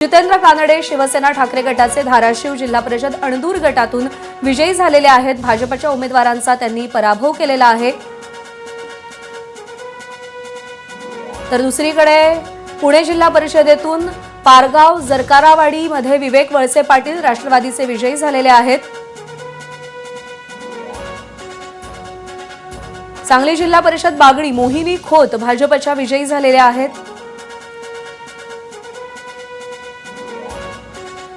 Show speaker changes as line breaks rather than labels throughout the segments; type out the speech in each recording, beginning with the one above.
जितेंद्र कानडे शिवसेना ठाकरे गटाचे धाराशिव जिल्हा परिषद अणदूर गटातून विजयी झालेले आहेत। भाजपच्या उमेदवारांचा त्यांनी पराभव केलेला आहे। तर दुसरीकडे पुणे जिल्हा परिषदेतून पारगाव जरकारावाडी मध्ये विवेक वळसे पाटील राष्ट्रवादीचे विजयी झालेले आहेत। सांगली जिल्हा परिषद बागडी मोहिनी खोत भाजपच्या विजयी झालेल्या आहेत।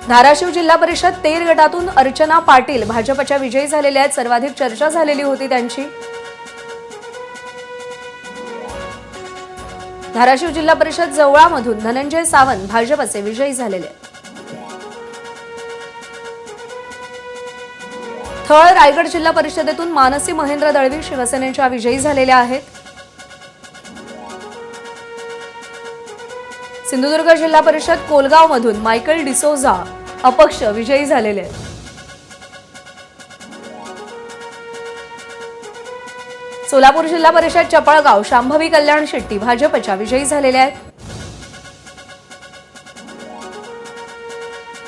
धाराशिव जिल्हा परिषद तेर गटातून अर्चना पाटील भाजपच्या विजयी झालेल्या आहेत। सर्वाधिक चर्चा झालेली होती त्यांची। धाराशिव जिल्हा परिषद जवळामधून धनंजय सावंत भाजपचे विजयी झालेले आहेत। थळ रायगड जिल्हा परिषदेतून मानसी महेंद्र दळवी शिवसेनेच्या विजयी झालेल्या आहेत। सिंधुदुर्ग जिल्हा परिषद कोलगाव मधून मायकल डिसोजा अपक्ष विजयी झालेले आहेत। सोलापूर जिल्हा परिषद चपळगाव शांभवी कल्याण शेट्टी भाजपच्या विजयी झालेले आहेत।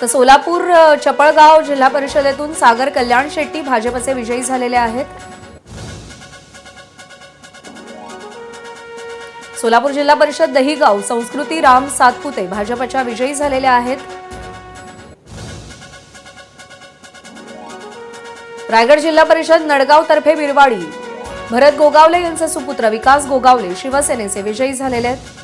तर सोलापूर चपळगाव जिल्हा परिषदेतून सागर कल्याण शेट्टी भाजपचे विजयी झालेले आहेत। सोलापूर जिल्हा परिषद दहिगाव संस्कृती राम सातपुते भाजपच्या विजयी झालेल्या आहेत। रायगड जिल्हा परिषद नडगाव तर्फे बिरवाडी भरत गोगावले यांचे सुपुत्र विकास गोगावले शिवसेनेचे विजयी झालेले आहेत।